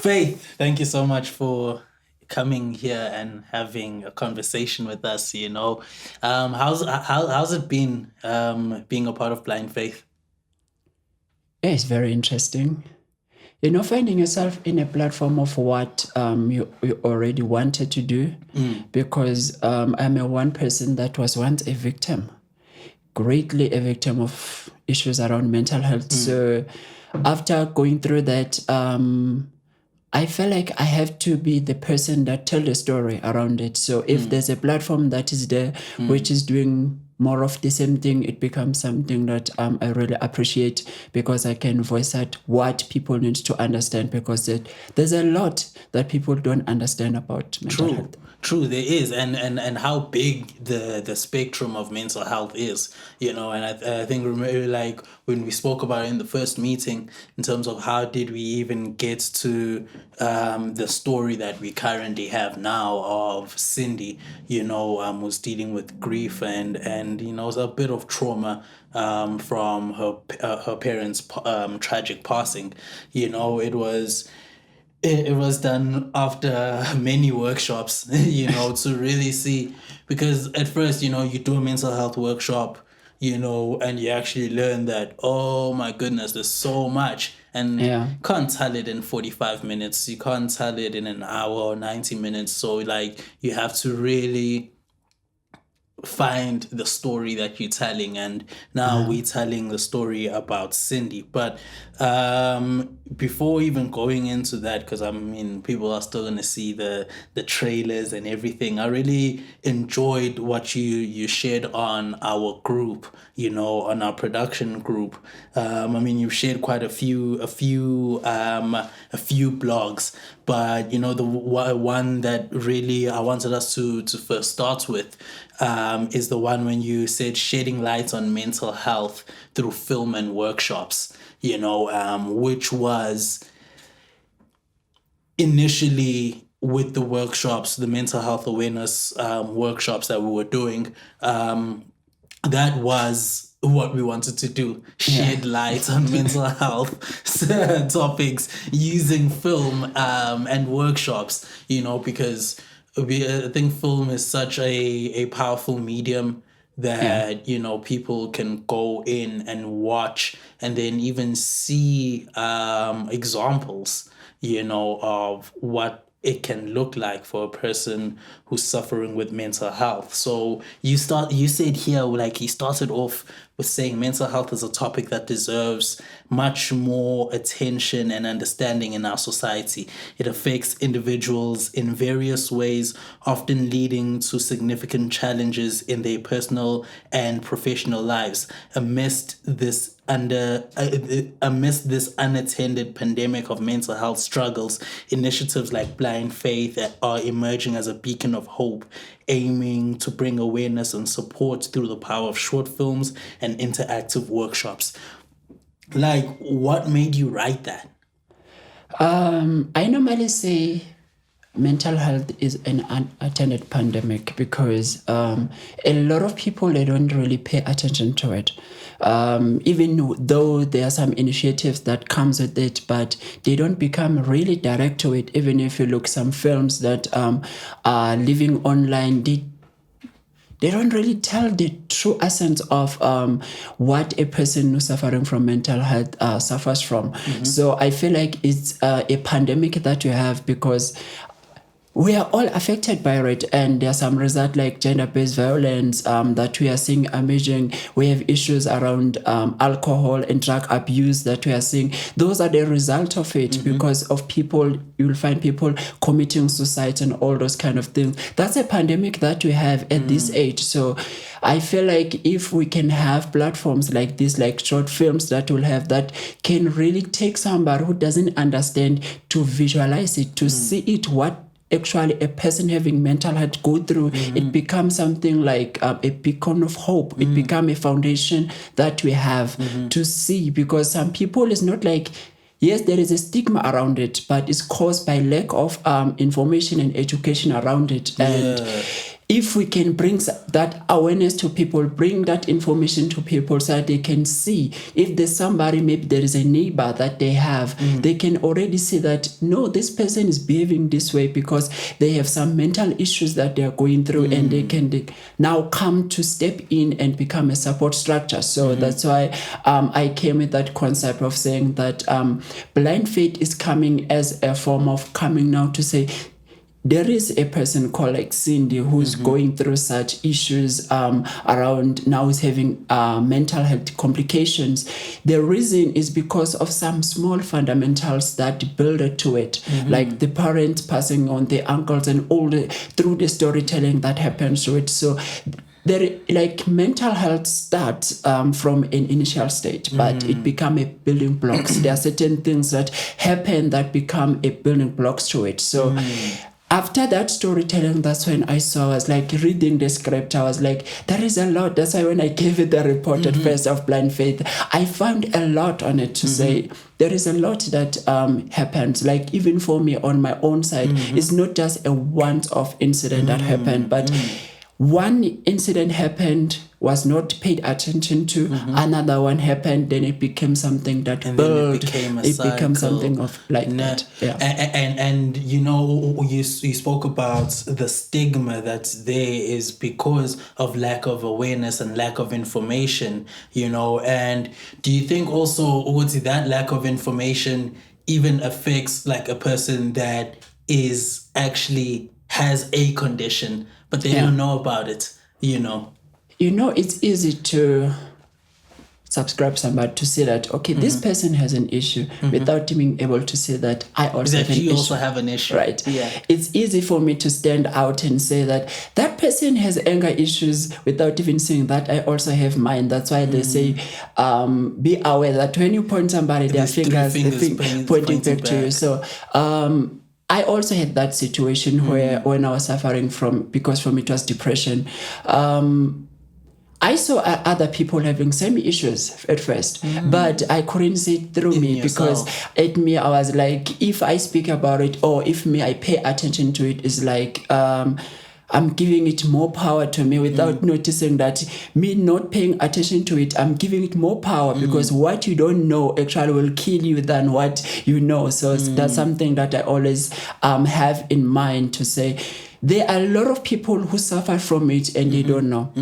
Faith, thank you so much for coming here and having a conversation with us. How's it been being a part of Blind Faith? Yeah, it's very interesting. Finding yourself in a platform of what you already wanted to do, because I'm a one person that was once a victim, greatly a victim of issues around mental health. So after going through that, I feel like I have to be the person that tell the story around it. So if there's a platform that is there which is doing more of the same thing, it becomes something that I really appreciate, because I can voice out what people need to understand, because there's a lot that people don't understand about mental True, health. true. There is, and how big the spectrum of mental health is, and I think remember like when we spoke about it in the first meeting in terms of how did we even get to the story that we currently have now of Cindy, who's dealing with grief and a bit of trauma from her parents' tragic passing. It was done after many workshops, to really see, because at first, you do a mental health workshop, and you actually learn that, oh my goodness, there's so much. And Yeah. you can't tell it in 45 minutes. You can't tell it in an hour or 90 minutes. So, like, you have to really find the story that you're telling, and now we're telling the story about Cindy. But before even going into that, because I mean people are still going to see the trailers and everything, I really enjoyed what you shared on our group, on our production group. I mean, you've shared quite a few blogs, but the one that really I wanted us to first start with is the one when you said shedding light on mental health through film and workshops, which was initially with the workshops, the mental health awareness workshops that we were doing. That was what we wanted to do, shed light on mental health topics using film and workshops, because I think film is such a powerful medium that people can go in and watch and then even see examples, of what it can look like for a person who's suffering with mental health. So you said here, like, he started off with saying mental health is a topic that deserves much more attention and understanding in our society. It affects individuals in various ways, often leading to significant challenges in their personal and professional lives. Amidst this unattended pandemic of mental health struggles, initiatives like Blind Faith are emerging as a beacon of hope, aiming to bring awareness and support through the power of short films and interactive workshops. Like, what made you write that? I normally say mental health is an unattended pandemic, because a lot of people, they don't really pay attention to it. Even though there are some initiatives that comes with it, but they don't become really direct to it. Even if you look some films that are living online, they don't really tell the true essence of what a person who's suffering from mental health suffers from. So I feel like it's a pandemic that we have, because we are all affected by it, and there are some results like gender-based violence that we are seeing emerging. We have issues around alcohol and drug abuse that we are seeing. Those are the result of it, because of people. You'll find people committing suicide and all those kind of things. That's a pandemic that we have at this age. So I feel like if we can have platforms like this, like short films that will have, that can really take somebody who doesn't understand to visualize it, to see it, what actually a person having mental health go through, it becomes something like a beacon of hope. It becomes a foundation that we have to see, because some people, is not like, yes, there is a stigma around it, but it's caused by lack of information and education around it. And if we can bring that awareness to people, bring that information to people so that they can see if there's somebody, maybe there is a neighbor that they have, they can already see that, no, this person is behaving this way because they have some mental issues that they are going through, and they can now come to step in and become a support structure. So that's why I came with that concept of saying that Blind Fait is coming as a form of coming now to say, there is a person called like Cindy who's going through such issues around now, is having mental health complications. The reason is because of some small fundamentals that build to it, like the parents passing on, the uncles, and all through the storytelling that happens to it. So there, like, mental health starts from an initial stage, but it become a building blocks. There are certain things that happen that become a building blocks to it. So after that storytelling, that's when I was like reading the script. I was like, there is a lot. That's why when I gave it the report at first of Blind Fait, I found a lot on it to say there is a lot that happens. Like, even for me on my own side, it's not just a once-off incident that happened, but one incident happened, was not paid attention to. Another one happened, then it became something that built. It became something of like that. Yeah. And you know, you spoke about the stigma that's there is because of lack of awareness and lack of information. You know, and do you think also that lack of information even affects like a person that is actually has a condition, but they don't know about it, you know? You know, it's easy to subscribe somebody to say that, okay, this person has an issue without being able to say that I also have an issue. Also have an issue. Right. Yeah. It's easy for me to stand out and say that that person has anger issues without even saying that I also have mine. That's why they say, be aware that when you point somebody, their fingers pointing back to you. So, I also had that situation where when I was suffering because for me it was depression, I saw other people having same issues at first, but I couldn't see it through me because at me, I was like, if I speak about it or if I pay attention to it, it's like, I'm giving it more power to me without noticing that me not paying attention to it, I'm giving it more power because what you don't know actually will kill you than what you know. So that's something that I always have in mind to say. There are a lot of people who suffer from it and they don't know.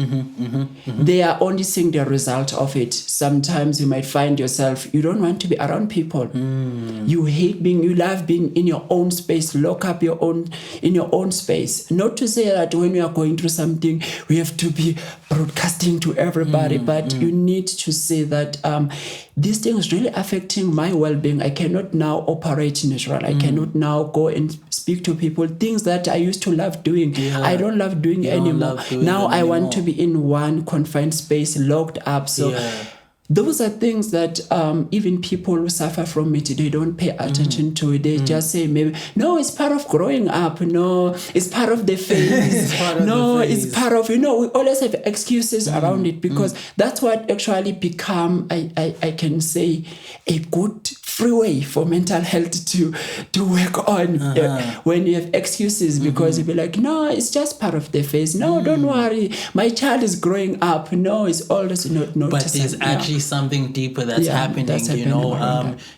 They are only seeing the result of it. Sometimes you might find yourself, you don't want to be around people. You love being in your own space, lock up in your own space. Not to say that when we are going through something, we have to be broadcasting to everybody, but you need to say that this thing is really affecting my well-being. I cannot now operate natural. I cannot now go and speak to people, things that I used to love doing. I don't love doing anymore. Now I want to be in one confined space, locked up. So those are things that even people who suffer from it, they don't pay attention to it. They just say, maybe, no, it's part of growing up. No, it's part of the phase. It's part of, we always have excuses around it because that's what actually become, I can say, a good freeway for mental health to work on when you have excuses because you'll be like, no, it's just part of the phase. No, don't worry. My child is growing up. No, it's always not noticing. But there's actually something deeper that's happening,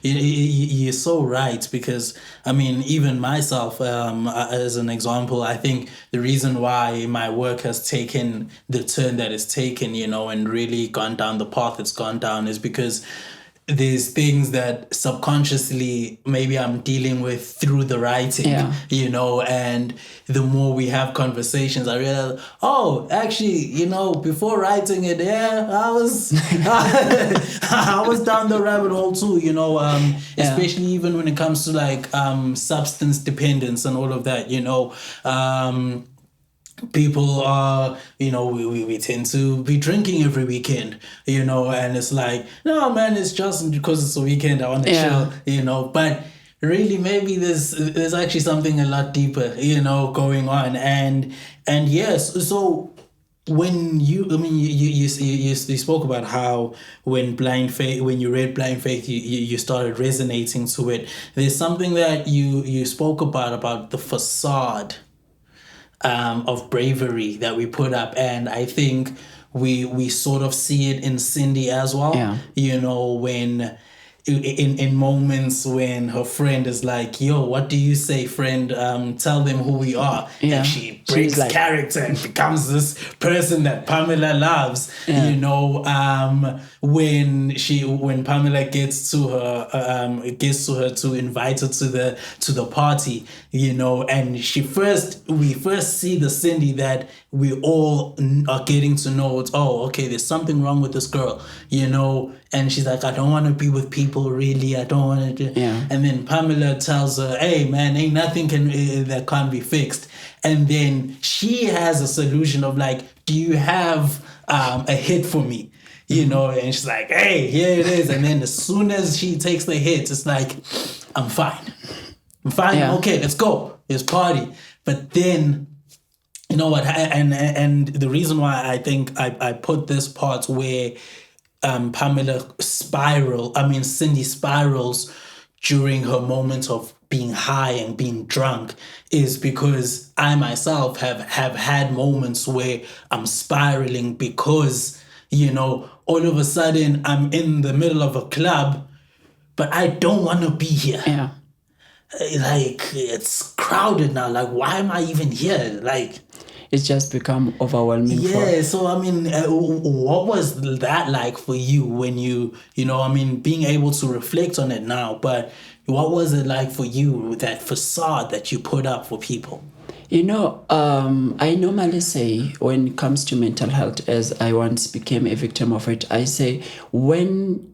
you're so right because, I mean, even myself, as an example, I think the reason why my work has taken the turn that it's taken, and really gone down the path it's gone down is because there's things that subconsciously maybe I'm dealing with through the writing, and the more we have conversations, I realize, actually, before writing it, I was I was down the rabbit hole too, especially even when it comes to like substance dependence and all of that, people are, we tend to be drinking every weekend, and it's like, no, man, it's just because it's a weekend, I want to chill, but really maybe there's actually something a lot deeper, going on. And yes, so when you spoke about how when you read Blind Fait, you started resonating to it. There's something that you spoke about the facade. of bravery that we put up, and I think we sort of see it in Cindy as well. Yeah. You know, when in moments when her friend is like, yo, what do you say, friend? Tell them who we are. Yeah. And she breaks like- character and becomes this person that Pamela loves. Yeah. You know, when Pamela gets to her to invite her to the party, you know, and we first see the Cindy that we all are getting to know. It's, oh, okay, there's something wrong with this girl, you know, and she's like, I don't want to be with people, really. I don't want to. Yeah. And then Pamela tells her, hey, man, ain't nothing that can't be fixed. And then she has a solution of like, do you have a hit for me? You know, and she's like, hey, here it is. And then as soon as she takes the hit, it's like, I'm fine. Yeah. Okay, let's go. Let's party. But then, you know what? And the reason why I think I put this part where Cindy spirals during her moment of being high and being drunk is because I myself have had moments where I'm spiraling because, you know, all of a sudden I'm in the middle of a club, but I don't want to be here. Yeah. Like, it's crowded now. Like, why am I even here? Like, It's just become overwhelming. yeah. So, I mean, what was that like for you when you know, I mean, being able to reflect on it now, but what was it like for you, that facade that you put up for people? You know, I normally say when it comes to mental health, as I once became a victim of it, I say when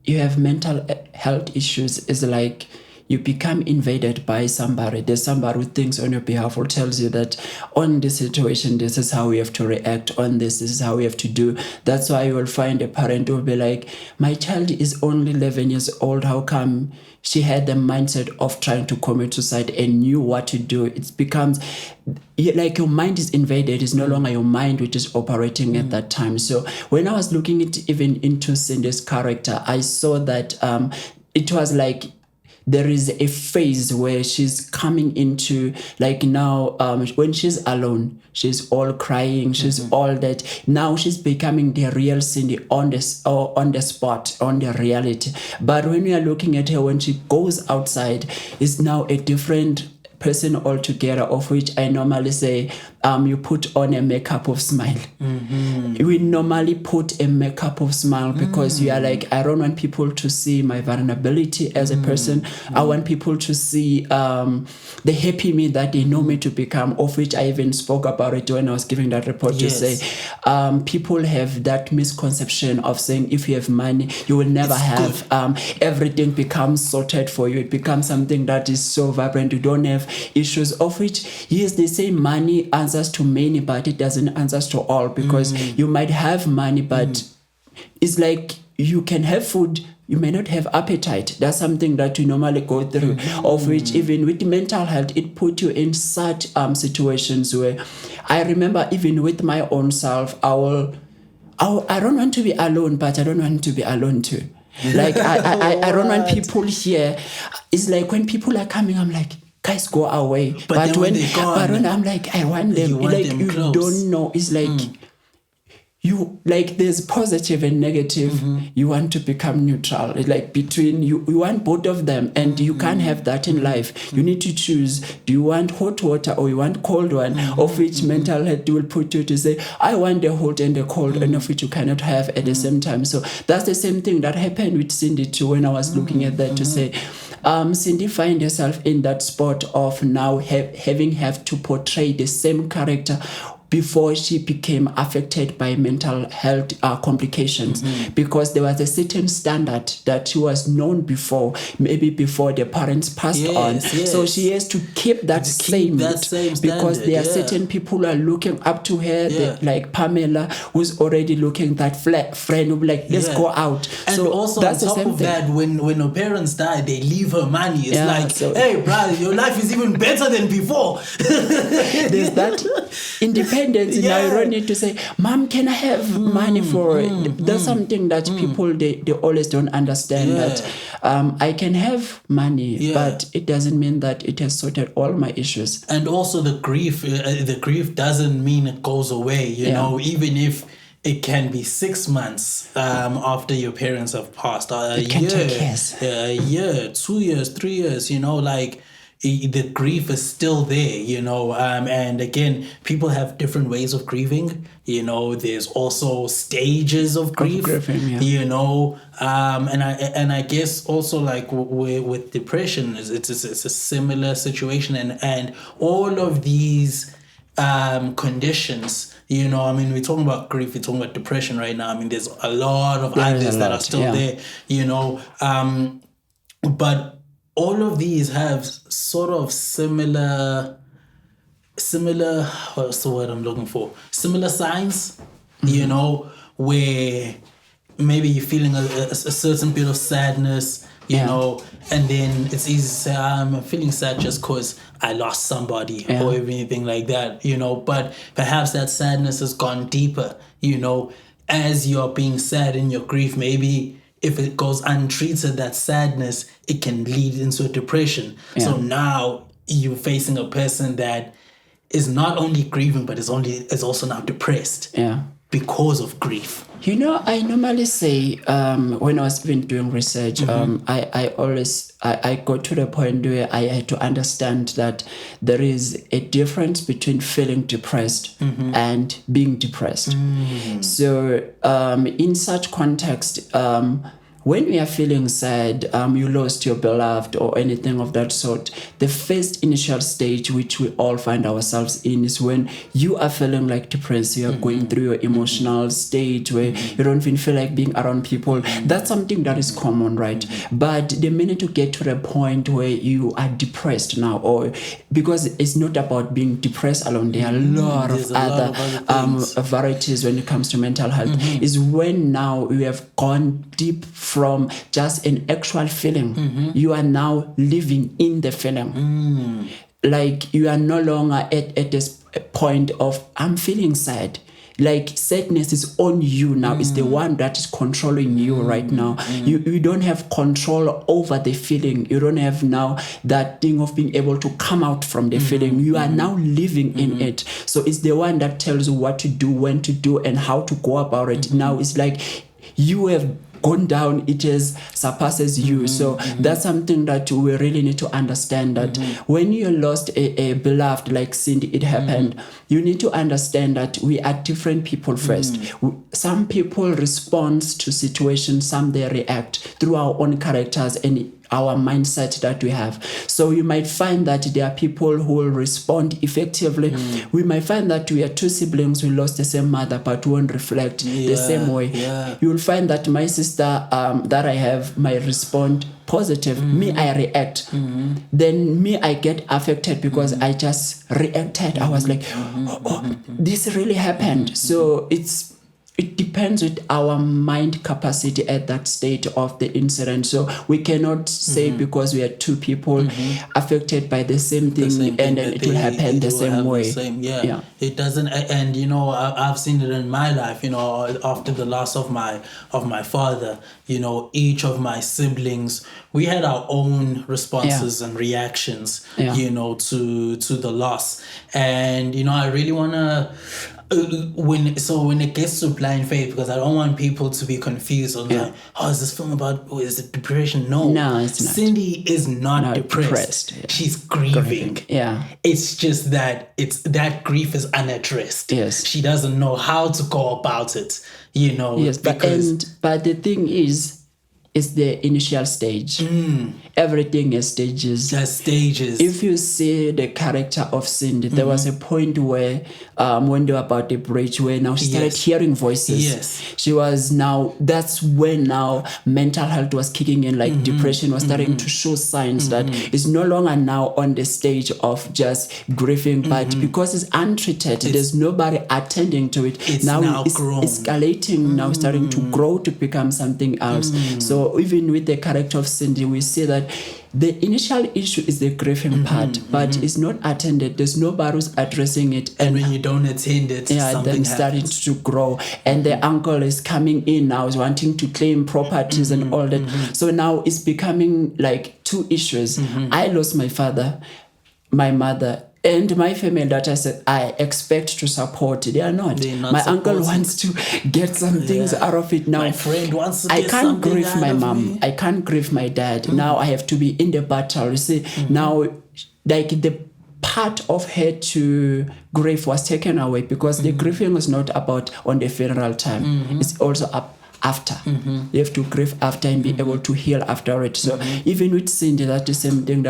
you have mental health issues, it's like you become invaded by somebody. There's somebody who thinks on your behalf or tells you that on this situation, this is how we have to react, on this is how we have to do. That's why you will find a parent who will be like, my child is only 11 years old. How come she had the mindset of trying to commit suicide and knew what to do? It becomes like your mind is invaded. It's no longer your mind which is operating at that time. So when I was looking even into Cindy's character, I saw that it was like there is a phase where she's coming into, like, now when she's alone, she's all crying, she's all that. Now she's becoming the real Cindy on the spot, on the reality. But when we are looking at her when she goes outside, it's now a different person altogether, of which I normally say you put on a makeup of smile. We normally put a makeup of smile because you are like, I don't want people to see my vulnerability as a person. I want people to see the happy me that they know me to become, of which I even spoke about it when I was giving that report. Yes. To say people have that misconception of saying if you have money, you will never have everything becomes sorted for you. It becomes something that is so vibrant. You don't have issues, of which, yes, they say money answers to many, but it doesn't answer to all, because you might have money, but it's like you can have food, you may not have appetite. That's something that you normally go through, of which even with mental health, it put you in such situations where I remember even with my own self, I don't want to be alone, but I don't want to be alone too. Like I don't want people here. It's like when people are coming, I'm like, guys, go away. But when I'm like, I want them. You don't know. It's like you, like, there's positive and negative. You want to become neutral. It's like between you want both of them, and you can't have that in life. You need to choose. Do you want hot water or you want cold one? Of which mental health will put you to say, I want the hot and the cold, and of which you cannot have at the same time. So that's the same thing that happened with Cindy too, when I was looking at that to say, Cindy find herself in that spot of now having to portray the same character before she became affected by mental health complications, because there was a certain standard that she was known before, maybe before the parents passed on. So she has to keep that same standard, because there are certain people who are looking up to her, like Pamela, who's already looking that friend who be like, let's go out. And so also that's on top of that, when her parents die, they leave her money. It's hey, brother, your life is even better than before. There's that independence tendency now, you don't need to say, Mom, can I have money for it? That's something that people, they always don't understand that I can have money, but it doesn't mean that it has sorted all my issues. And also the grief doesn't mean it goes away, you know, even if it can be 6 months after your parents have passed, a year, 2 years, 3 years, you know, like the grief is still there, you know, and again, people have different ways of grieving, you know. There's also stages of grief, you know, and I guess also like with depression, it's a similar situation, and all of these conditions, you know, I mean, we're talking about grief, we're talking about depression right now. I mean, there's a lot of others that are still there, you know, but all of these have sort of similar, what's the word I'm looking for? Similar signs, you know, where maybe you're feeling a certain bit of sadness, you know, and then it's easy to say, I'm feeling sad just because I lost somebody or anything like that, you know, but perhaps that sadness has gone deeper, you know, as you're being sad in your grief. Maybe if it goes untreated, that sadness, it can lead into a depression. So now you're facing a person that is not only grieving, but is also now depressed because of grief. You know, I normally say when I was even doing research, I got to the point where I had to understand that there is a difference between feeling depressed and being depressed. So in such context, when we are feeling sad, you lost your beloved or anything of that sort, the first initial stage which we all find ourselves in is when you are feeling like depressed, you are going through your emotional stage where you don't even feel like being around people. That's something that is common, right? But the minute you get to the point where you are depressed now, or because it's not about being depressed alone, there are a lot of other varieties when it comes to mental health, is when now you have gone deep from just an actual feeling. You are now living in the feeling. Like you are no longer at this point of I'm feeling sad. Like sadness is on you now. It's the one that is controlling you right now. You don't have control over the feeling. You don't have now that thing of being able to come out from the feeling. You are now living in it. So it's the one that tells you what to do, when to do, and how to go about it. Now it's like you have gone down, it just surpasses you. So that's something that we really need to understand, that when you lost a beloved like Cindy, it happened, you need to understand that we are different people first. Some people respond to situations, some they react through our own characters and our mindset that we have. So you might find that there are people who will respond effectively. We might find that we are two siblings who lost the same mother but won't reflect the same way. You will find that my sister that I have might respond positive. Me, I react. Then me, I get affected because I just reacted. I was like, oh, this really happened. So it depends with our mind capacity at that state of the incident. So we cannot say because we are two people affected by the same thing, and then it will happen the same way. It doesn't. And you know, I've seen it in my life. You know, after the loss of my father, you know, each of my siblings, we had our own responses and reactions. You know, to the loss. And you know, I really wanna. When it gets to Blind Fait, because I don't want people to be confused on like, oh, is this film about, is it depression? No, it's not. Cindy is not depressed. She's grieving. It's just that that grief is unaddressed. She doesn't know how to go about it, you know. But the thing is, it's the initial stage. Everything has stages. If you see the character of Cindy, there was a point where when they were about the bridge, where now she started hearing voices. She was now, that's when now mental health was kicking in, like depression was starting to show signs that it's no longer now on the stage of just grieving, but because it's untreated, there's nobody attending to it. It's now escalating, now starting to grow to become something else. So even with the character of Cindy, we see that the initial issue is the grieving part, but it's not attended. There's nobody who's addressing it. And when you don't attend it, something then starting to grow. And the uncle is coming in now, is wanting to claim properties and all that. So now it's becoming like two issues. I lost my father, my mother, and my family that I said I expect to support. They are not. My uncle wants to get some things out of it now. My friend wants to I get can't something grieve out my of mom. me. I can't grieve my dad. Now I have to be in the battle. You see, now like the part of her to grieve was taken away because the grieving was not about on the funeral time. It's also up after. You have to grieve after and be able to heal after it. So even with Cindy, that's the same thing,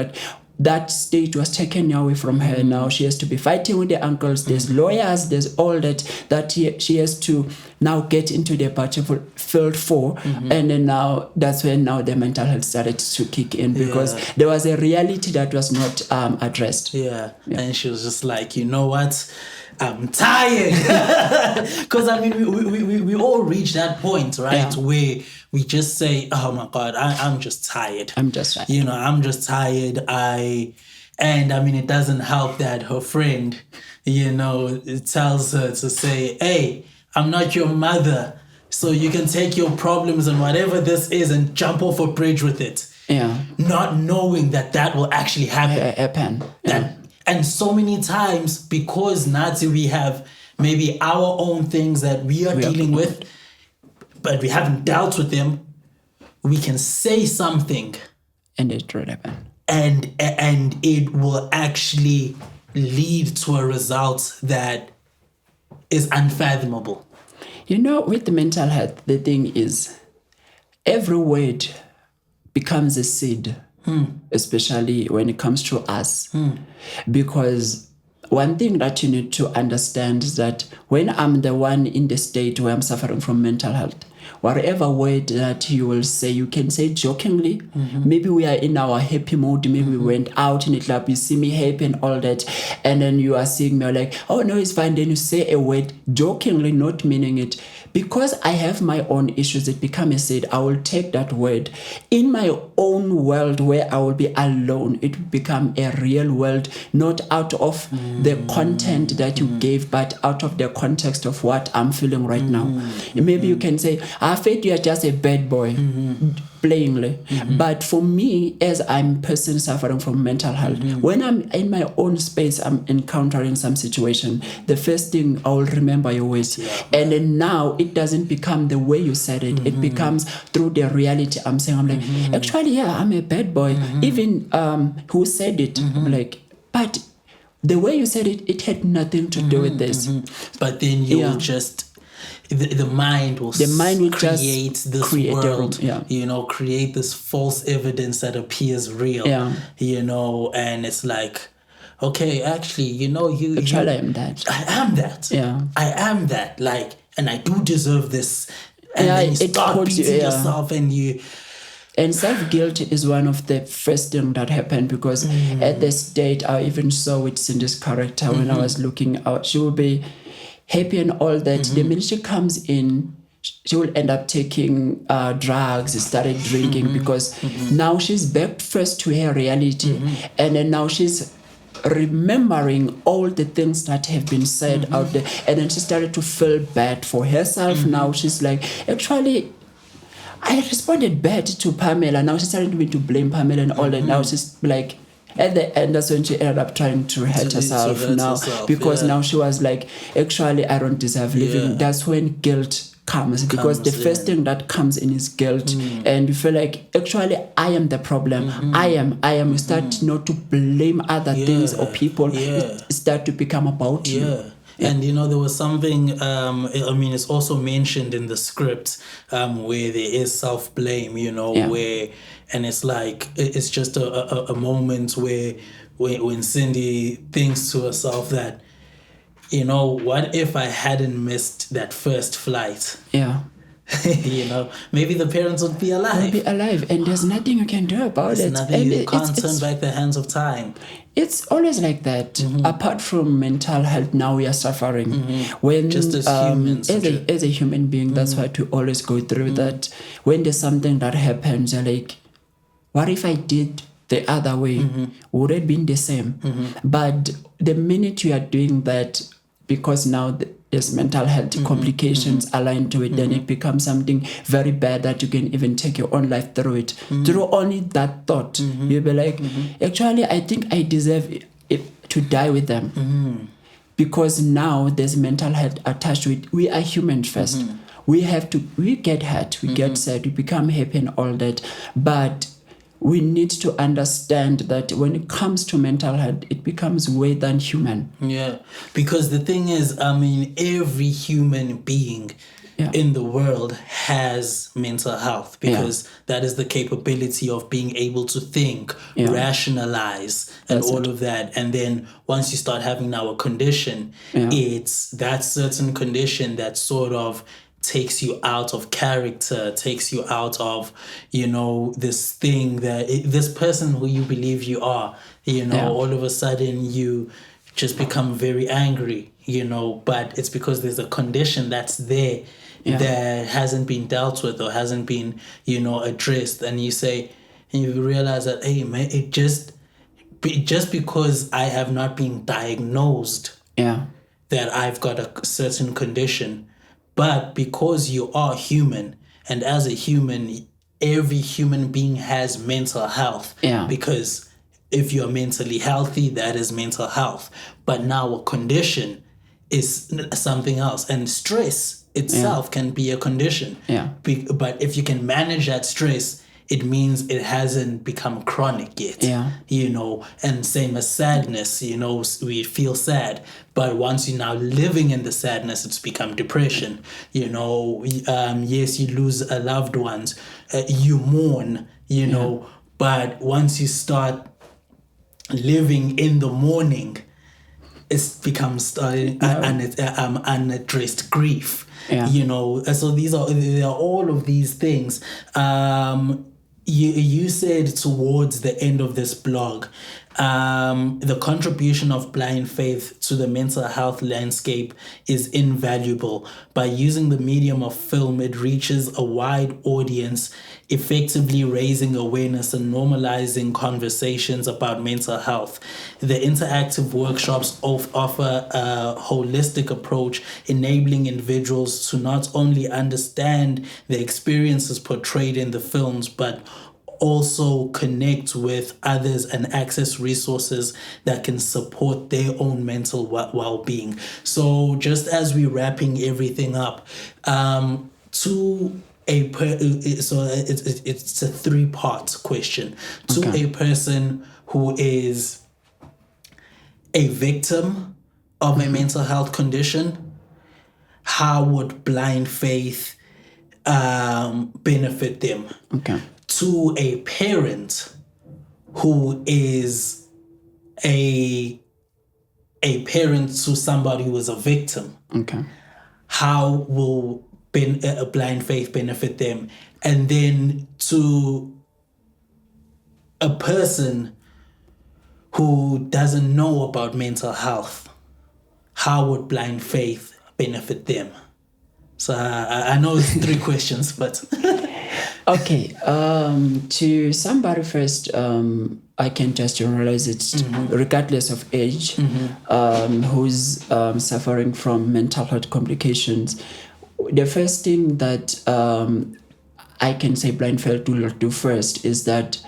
that stage was taken away from her. Now she has to be fighting with the uncles. There's lawyers. There's all that she has to now get into the battlefield for. And then now that's when now the mental health started to kick in because there was a reality that was not addressed. Yeah. And she was just like, you know what? I'm tired. Because I mean, we all reach that point, right? Where we just say, oh my God, I'm just tired. I'm just tired. You know, I'm just tired. And I mean, it doesn't help that her friend, you know, it tells her to say, hey, I'm not your mother. So you can take your problems and whatever this is and jump off a bridge with it. Yeah. Not knowing that will actually happen. And so many times, because Nazi, we have maybe our own things that we are dealing with, but we haven't dealt with them, we can say something. And it will happen. And it will actually lead to a result that is unfathomable. You know, with the mental health, the thing is, every word becomes a seed. Especially when it comes to us. Because one thing that you need to understand is that when I'm the one in the state where I'm suffering from mental health, whatever word that you will say, you can say jokingly. Maybe we are in our happy mode. Maybe we went out in the club, you see me happy and all that. And then you are seeing me like, oh no, it's fine. Then you say a word jokingly, not meaning it. Because I have my own issues, it become a seed. I will take that word. In my own world where I will be alone, it will become a real world, not out of the content that you gave, but out of the context of what I'm feeling right now. Maybe you can say, I Faith, you are just a bad boy, plainly. But for me, as I'm a person suffering from mental health, when I'm in my own space, I'm encountering some situation, the first thing I will remember your words. And then now it doesn't become the way you said it. It becomes through the reality I'm saying. I'm like, actually, yeah, I'm a bad boy. Even who said it, I'm like, but the way you said it, it had nothing to do with this. But then you'll just... The mind will create this world, you know, create this false evidence that appears real, you know, and it's like, okay, actually, you know, I am that. I am that. Yeah. I am that. Like, and I do deserve this. And then you start beating yourself and you... And self-guilt is one of the first things that happened because at the state, I even saw it in this character when I was looking out. She will be happy and all that. The minute she comes in, she will end up taking drugs, started drinking because now she's back first to her reality. And then now she's remembering all the things that have been said out there. And then she started to feel bad for herself. Now she's like, actually... I responded bad to Pamela. Now she's starting to blame Pamela and all that. Now she's like, at the end, that's when she ended up trying to hurt herself now. Because now she was like, actually, I don't deserve living. That's when guilt comes. Because the first thing that comes in is guilt. And you feel like, actually, I am the problem. I am. You start not to blame other things or people. It start to become about you. Yeah. And, you know, there was something, I mean, it's also mentioned in the script where there is self-blame, you know, where, and it's like, it's just a moment where when Cindy thinks to herself that, you know, what if I hadn't missed that first flight? Yeah. You know, maybe the parents would be alive. And there's nothing you can do about it. Nothing, you can't turn back the hands of time. It's always like that. Apart from mental health, now we are suffering. When just as humans, as a human being, that's why to always go through that. When there's something that happens, you're like, what if I did the other way, would it been the same? But the minute you are doing that, because now there's mental health complications aligned to it, then it becomes something very bad that you can even take your own life through it. Through only that thought, you'll be like, actually, I think I deserve it to die with them. Because now there's mental health attached to it. We are human first. We get hurt, we get sad, we become happy and all that. But we need to understand that when it comes to mental health, it becomes way than human. Yeah, because the thing is, I mean, every human being in the world has mental health, because that is the capability of being able to think, rationalize, and all of that. And then once you start having now a condition, it's that certain condition that sort of takes you out of character, takes you out of, this thing this person who you believe you are, all of a sudden you just become very angry, but it's because there's a condition that's there that hasn't been dealt with or hasn't been, addressed. And you realize that, hey, man, it just because I have not been diagnosed that I've got a certain condition. But because you are human, and as a human, every human being has mental health. Because if you're mentally healthy, that is mental health. But now a condition is something else. And stress itself can be a condition. But if you can manage that stress, it means it hasn't become chronic yet. And same as sadness, we feel sad. But once you're now living in the sadness, it's become depression. Yes, you lose a loved ones, you mourn, but once you start living in the mourning, it becomes unaddressed grief. So there are all of these things. You said towards the end of this blog, the contribution of Blind Faith to the mental health landscape is invaluable. By using the medium of film, it reaches a wide audience, effectively raising awareness and normalizing conversations about mental health. The interactive workshops offer a holistic approach, enabling individuals to not only understand the experiences portrayed in the films, but also connect with others and access resources that can support their own mental well-being. So just as we're wrapping everything up, it's a three-part question. To a person who is a victim of a mental health condition, how would Blind Faith benefit them? To a parent who is a parent to somebody who is a victim, how will Blind Faith benefit them? And then to a person who doesn't know about mental health, how would Blind Faith benefit them? So I know it's three questions, but... Okay, to somebody first, I can just generalize it, regardless of age, who's suffering from mental health complications. The first thing that I can say Blind Fait will do first is that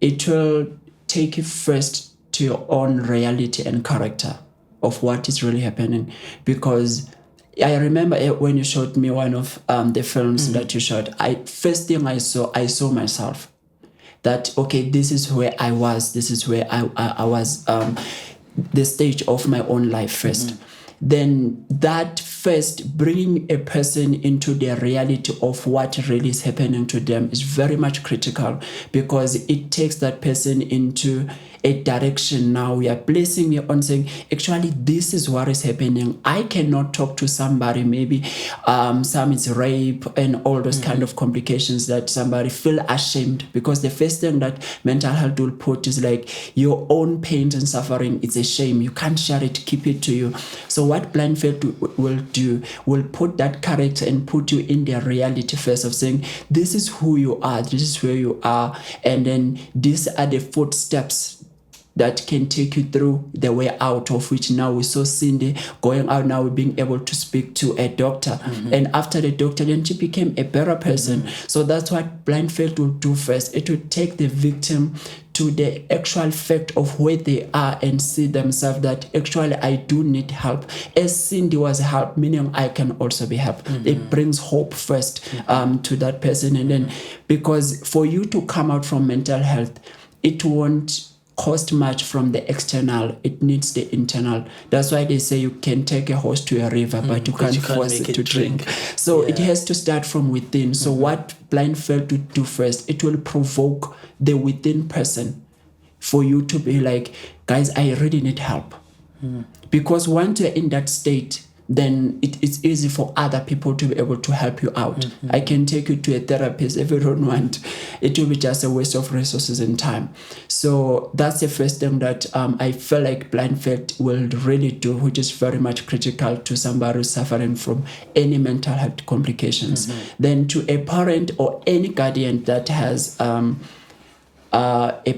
it will take you first to your own reality and character of what is really happening. Because I remember when you showed me one of the films that you showed, first thing I saw myself. That, okay, this is where I was, this is where I was, the stage of my own life first. Then that first, bringing a person into the reality of what really is happening to them is very much critical, because it takes that person into a direction now. We are placing you on saying, actually, this is what is happening. I cannot talk to somebody, maybe some it's rape and all those kind of complications that somebody feel ashamed, because the first thing that mental health will put is like your own pain and suffering. It's a shame. You can't share it, keep it to you. So what Blind Fait will do, will put that character and put you in their reality first of saying, this is who you are, this is where you are, and then these are the footsteps that can take you through the way out, of which now we saw Cindy going out, now being able to speak to a doctor. And after the doctor, then she became a better person. So that's what Blind Fait will do first. It will take the victim to the actual fact of where they are and see themselves that actually I do need help. As Cindy was helped, meaning I can also be helped. It brings hope first to that person. And then, because for you to come out from mental health, it won't cost much from the external, it needs the internal. That's why they say you can take a horse to a river, but you can't force it to drink. So it has to start from within. So what Blind Fait to do first, it will provoke the within person for you to be like, guys, I really need help. Because once you're in that state, then it's easy for other people to be able to help you out. I can take you to a therapist if you don't want. It will be just a waste of resources and time. So that's the first thing that I feel like Blind Fait will really do, which is very much critical to somebody who's suffering from any mental health complications. Then to a parent or any guardian that has a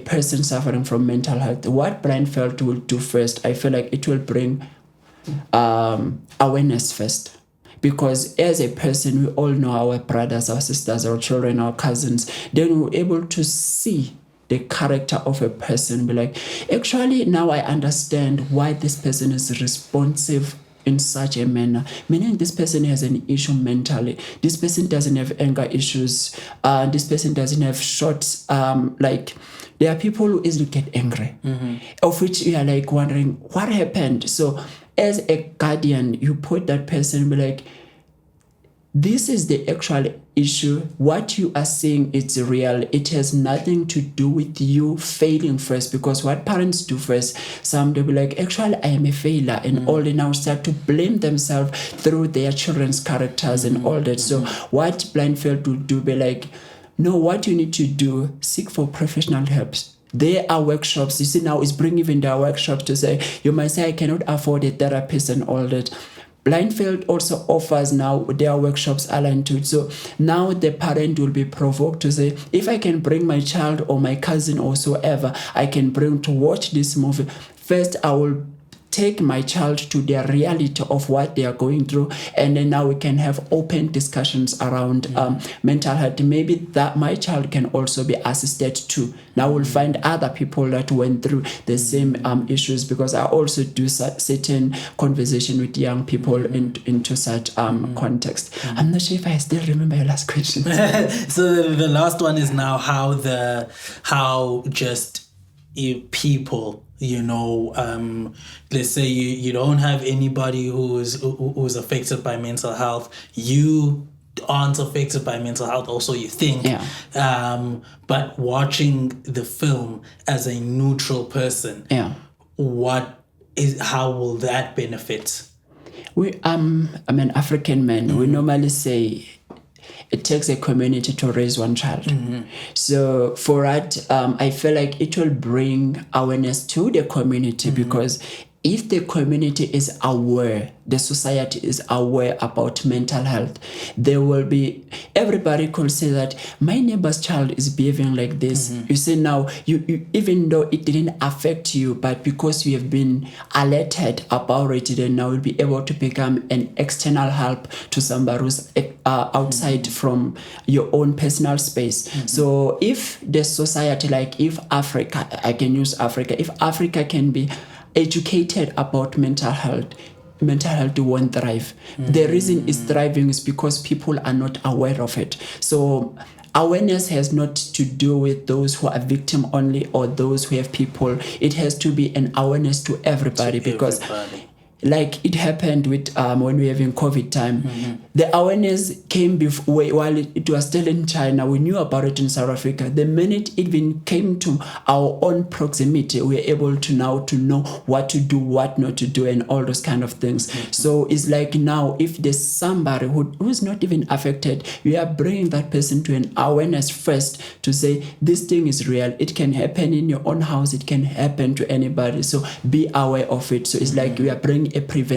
person suffering from mental health, what Blind Fait will do first, I feel like it will bring awareness first, because as a person, we all know our brothers, our sisters, our children, our cousins. Then we're able to see the character of a person, be like, actually now I understand why this person is responsive in such a manner, meaning this person has an issue mentally, this person doesn't have anger issues, this person doesn't have shorts, like there are people who easily get angry, of which you are like wondering what happened. So as a guardian, you put that person and be like, this is the actual issue. What you are seeing, it's real. It has nothing to do with you failing first, because what parents do first, some they'll be like, actually, I am a failure, and all they now start to blame themselves through their children's characters and all that. So what Blind Fait will do, be like, no, what you need to do, seek for professional help. There are workshops. You see, now it's bringing even their workshops to say, you might say, I cannot afford a therapist and all that. Blind Fait also offers now their workshops aligned to it. So now the parent will be provoked to say, if I can bring my child or my cousin or whoever, I can bring to watch this movie. First, I will take my child to their reality of what they are going through, and then now we can have open discussions around mental health. Maybe that my child can also be assisted too. Now we'll find other people that went through the same issues, because I also do certain conversation with young people into such context. I'm not sure if I still remember your last question. So the last one is now how just people, you know, let's say you don't have anybody who's affected by mental health. You aren't affected by mental health also, you think. But watching the film as a neutral person, how will that benefit? I'm an African man. We normally say it takes a community to raise one child. So for that, I feel like it will bring awareness to the community, because if the community is aware, the society is aware about mental health, there will be, everybody could say that my neighbor's child is behaving like this. You see, now you even though it didn't affect you, but because you have been alerted about it, then now you'll be able to become an external help to somebody who's outside from your own personal space. So if the society, like if Africa, I can use Africa, if Africa can be educated about mental health won't thrive. The reason it's thriving is because people are not aware of it. So awareness has not to do with those who are victim only or those who have people. It has to be an awareness to everybody, because like it happened with when we were having COVID time. The awareness came before, while it was still in China. We knew about it in South Africa. The minute it even came to our own proximity, we were able to now to know what to do, what not to do, and all those kind of things. So it's like now, if there's somebody who's not even affected, we are bringing that person to an awareness first to say this thing is real. It can happen in your own house. It can happen to anybody. So be aware of it. So it's like we are bringing a prevention